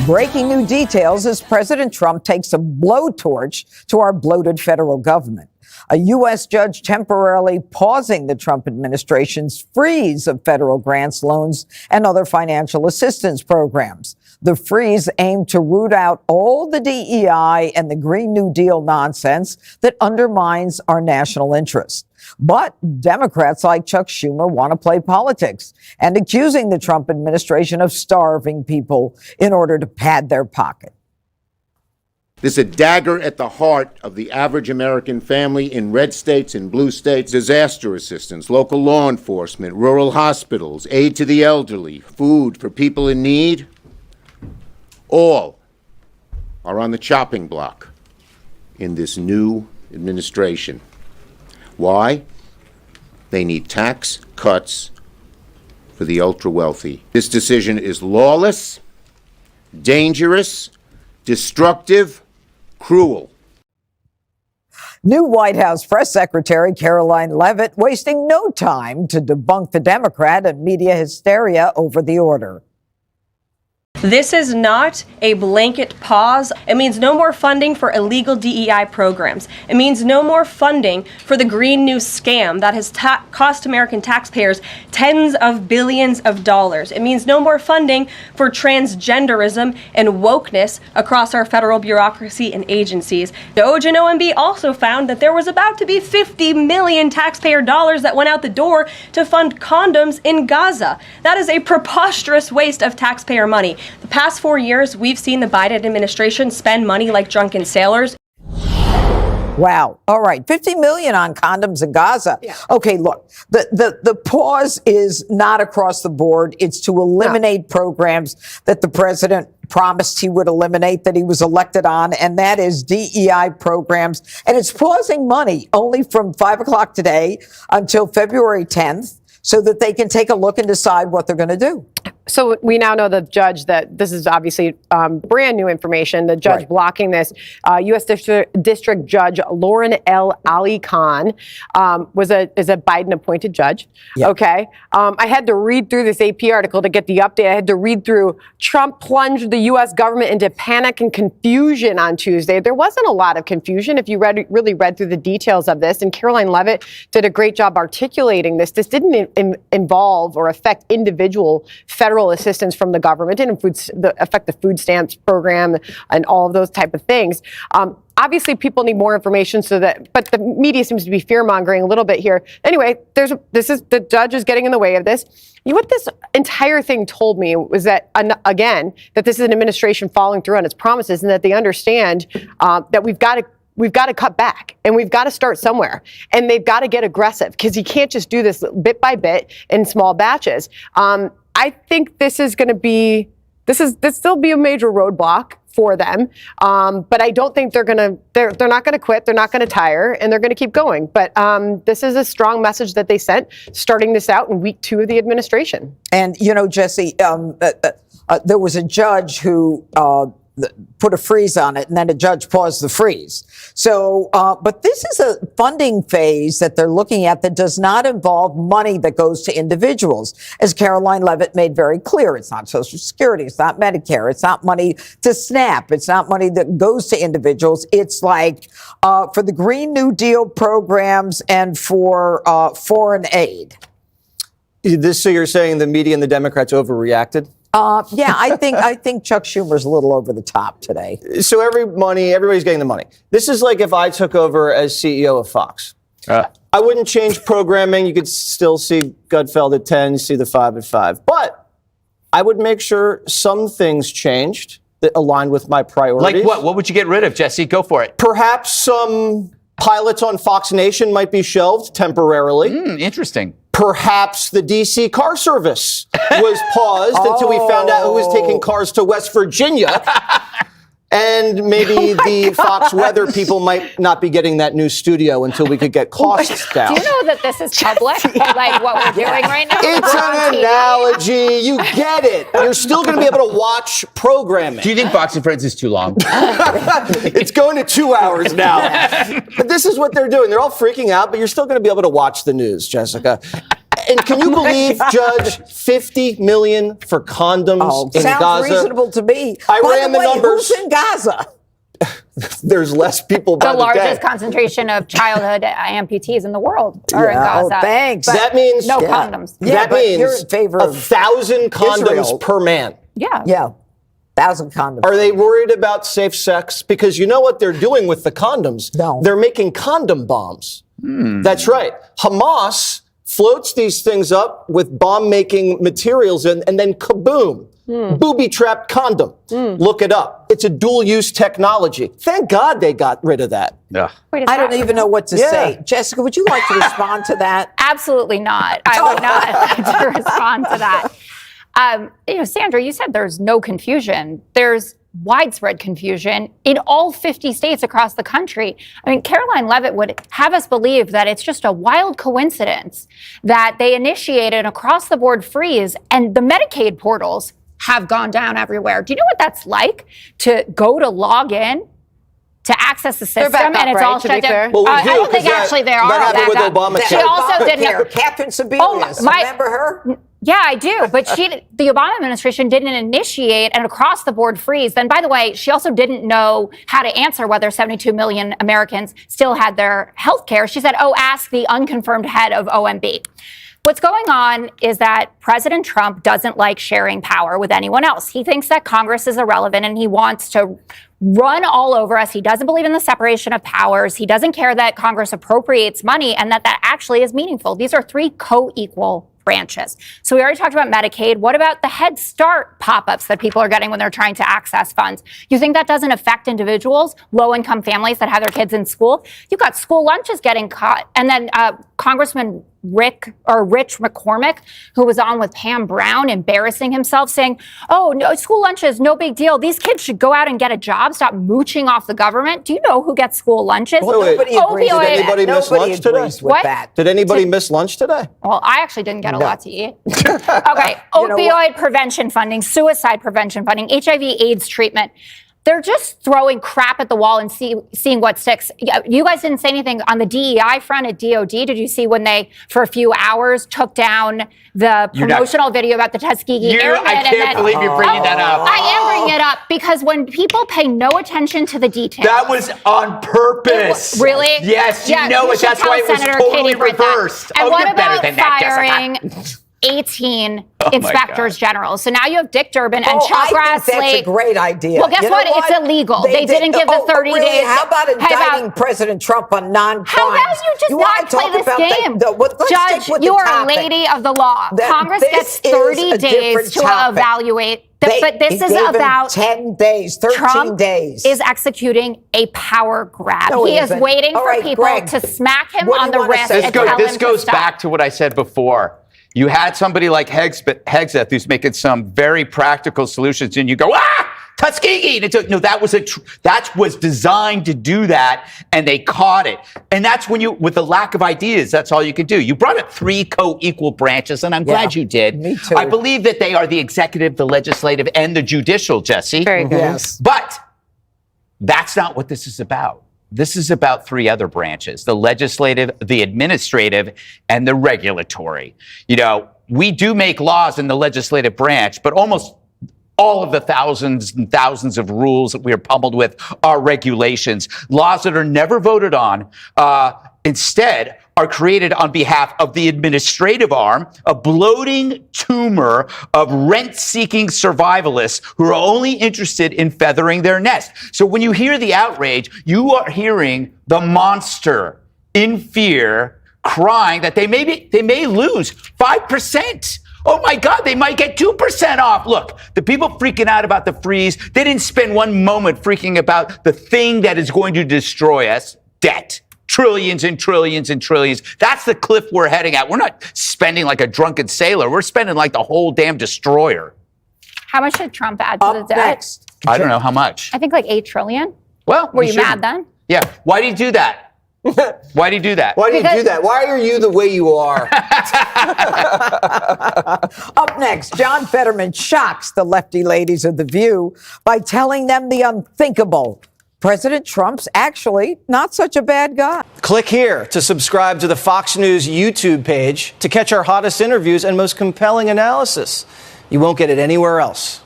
Breaking new details as President Trump takes a blowtorch to our bloated federal government. A U.S. judge temporarily pausing the Trump administration's freeze of federal grants, loans, and other financial assistance programs. The freeze aimed to root out all the DEI and the Green New Deal nonsense that undermines our national interest. But Democrats like Chuck Schumer want to play politics and accusing the Trump administration of starving people in order to pad their pocket. This is a dagger at the heart of the average American family in red states and blue states. Disaster assistance, local law enforcement, rural hospitals, aid to the elderly, food for people in need, all are on the chopping block in this new administration. Why? They need tax cuts for the ultra-wealthy. This decision is lawless, dangerous, destructive, cruel. New White House Press Secretary Caroline Leavitt wasting no time to debunk the Democrat and media hysteria over the order. This is not a blanket pause. It means no more funding for illegal DEI programs. It means no more funding for the Green New scam that has cost American taxpayers tens of billions of dollars. It means no more funding for transgenderism and wokeness across our federal bureaucracy and agencies. DOJ and OMB also found that there was about to be 50 million taxpayer dollars that went out the door to fund condoms in Gaza. That is a preposterous waste of taxpayer money. The past 4 years, we've seen the Biden administration spend money like drunken sailors. Wow. All right. 50 million on condoms in Gaza. Yeah. Okay, look, the pause is not across the board. It's to eliminate programs that the president promised he would eliminate, that he was elected on, and that is DEI programs. And it's pausing money only from 5 o'clock today until February 10th so that they can take a look and decide what they're going to do. So we now know the judge that this is obviously brand new information. The judge blocking this, U.S. District Judge Lauren L. Ali Khan, is a Biden-appointed judge. Yep. Okay, I had to read through this AP article to get the update. I had to read through Trump plunged the U.S. government into panic and confusion on Tuesday. There wasn't a lot of confusion if you really read through the details of this. And Caroline Leavitt did a great job articulating this. This didn't involve or affect individual federal assistance from the government. It didn't affect the food stamps program and all of those type of things. Obviously, people need more information, but the media seems to be fear-mongering a little bit here. Anyway, the judge is getting in the way of this. What this entire thing told me was that, again, that this is an administration following through on its promises and that they understand that we've got to cut back and we've got to start somewhere, and they've got to get aggressive because you can't just do this bit by bit in small batches. I think this still be a major roadblock for them. But I don't think they're not going to quit. They're not going to tire, and they're going to keep going. But this is a strong message that they sent starting this out in week 2 of the administration. And, Jesse, there was a judge who put a freeze on it, and then a judge paused the freeze. So, but this is a funding phase that they're looking at that does not involve money that goes to individuals. As Caroline Leavitt made very clear, it's not Social Security, it's not Medicare, it's not money to SNAP, it's not money that goes to individuals. It's like for the Green New Deal programs and for foreign aid. So you're saying the media and the Democrats overreacted? Yeah, I think Chuck Schumer's a little over the top today. So everybody's getting the money. This is like if I took over as CEO of Fox. I wouldn't change programming. You could still see Gutfeld at 10, see the 5 at 5. But I would make sure some things changed that aligned with my priorities. Like what? What would you get rid of, Jesse? Go for it. Perhaps some pilots on Fox Nation might be shelved temporarily. Interesting. Perhaps the D.C. car service was paused until we found out who was taking cars to West Virginia. And maybe the Fox weather people might not be getting that new studio until we could get costs down. Do you know that this is public? Like what we're doing right now? It's an analogy. You get it. You're still going to be able to watch programming. Do you think Fox and Friends is too long? It's going to 2 hours now. But this is what they're doing. They're all freaking out, but you're still going to be able to watch the news, Jessica. And can you believe, Judge, $50 million for condoms in sounds Gaza? reasonable to me. I By ran the the way, numbers. Who's in Gaza? There's less people by The the largest day. concentration of childhood amputees in the world are in Yeah, Gaza. thanks. But That means no condoms. Yeah, that but means you're in favor of 1,000 condoms Israel. per man. Yeah. Yeah, 1,000 condoms. Are they worried about safe sex? Because you know what they're doing with the condoms? No. They're making condom bombs. That's right. Hamas floats these things up with bomb-making materials and then kaboom, booby-trapped condom. Look it up. It's a dual-use technology. Thank God they got rid of that. Yeah. Wait, is I don't that even know what to Yeah. say. Jessica, would you like to respond to that? Absolutely not. I would not like to respond to that. Sandra, you said there's no confusion. There's widespread confusion in all 50 states across the country. I mean, Caroline Leavitt would have us believe that it's just a wild coincidence that they initiated an across-the-board freeze and the Medicaid portals have gone down everywhere. Do you know what that's like to go to log in to access the system back up, and it's right, all to be shut down? fair? Well, we I do, don't think 'cause that- actually they that are happened with back up. Obamacare. She also didn't know. Catherine Sebelius. Oh, my- Remember her? Yeah, I do. But the Obama administration didn't initiate an across-the-board freeze. Then, by the way, she also didn't know how to answer whether 72 million Americans still had their health care. She said, ask the unconfirmed head of OMB. What's going on is that President Trump doesn't like sharing power with anyone else. He thinks that Congress is irrelevant and he wants to run all over us. He doesn't believe in the separation of powers. He doesn't care that Congress appropriates money and that actually is meaningful. These are three co-equal branches. So we already talked about Medicaid. What about the Head Start pop-ups that people are getting when they're trying to access funds? You think that doesn't affect individuals, low-income families that have their kids in school? You've got school lunches getting cut. And then Congressman Rich McCormick, who was on with Pam Brown, embarrassing himself, saying, no, school lunches, no big deal. These kids should go out and get a job, stop mooching off the government. Do you know who gets school lunches? Wait, Nobody agrees with Did anybody that. miss Nobody lunch today? agrees with What? that. Did anybody miss lunch today? Well, I actually didn't get a lot to eat. Okay, You know what? opioid prevention funding, suicide prevention funding, HIV/AIDS treatment. They're just throwing crap at the wall and seeing what sticks. You guys didn't say anything on the DEI front at DOD. Did you see when they, for a few hours, took down the promotional video about the Tuskegee Airmen? I can't believe you're bringing that up. I am bringing it up because when people pay no attention to the details. That was on purpose. Really? Yes, you Yeah, know you it. should That's tell why it was Senator totally Katie Britt that. reversed. And what you're better about than that, firing Jessica. 18 my inspectors general? So now you have Dick Durbin and Chuck I think that's Grassley. a great idea. Well, guess You know what? It's illegal. They didn't give the 30 really? days. How about How indicting about- President Trump on non-crimes? How about you just wanna not play talk this about game? let's Judge, stick with you the are a topic. lady of the law. Congress This gets is 30 a days different to topic. evaluate. They But this is gave him about 10 days, 13 Trump days. is executing a power grab. No, he he is isn't. waiting All for right, people Greg, to smack him what do on you the wanna wrist say? and tell him This to goes stop. back to what I said before. You had somebody like Hegseth who's making some very practical solutions, and you go, Tuskegee. And it's no, that was designed to do that, and they caught it. And that's when with the lack of ideas, that's all you could do. You brought up three co-equal branches, and I'm glad you did. Me too. I believe that they are the executive, the legislative, and the judicial, Jesse. Very good. Yes. But that's not what this is about. This is about three other branches: the legislative, the administrative, and the regulatory. We do make laws in the legislative branch, but almost all of the thousands and thousands of rules that we are pummeled with are regulations, laws that are never voted on, instead are created on behalf of the administrative arm, a bloating tumor of rent-seeking survivalists who are only interested in feathering their nest. So when you hear the outrage, you are hearing the monster in fear crying that they may lose 5%. Oh my God, they might get 2% off. Look, the people freaking out about the freeze, they didn't spend one moment freaking about the thing that is going to destroy us, debt. Trillions and trillions and trillions. That's the cliff we're heading at. We're not spending like a drunken sailor. We're spending like the whole damn destroyer. How much did Trump add to the Up debt? next. I don't know how much. I think like $8 trillion. Well, Were we you shouldn't. mad then? Yeah. Why do you do that? Why do you do that? Why do you do that? Why are you the way you are? Up next, John Fetterman shocks the lefty ladies of The View by telling them the unthinkable. President Trump's actually not such a bad guy. Click here to subscribe to the Fox News YouTube page to catch our hottest interviews and most compelling analysis. You won't get it anywhere else.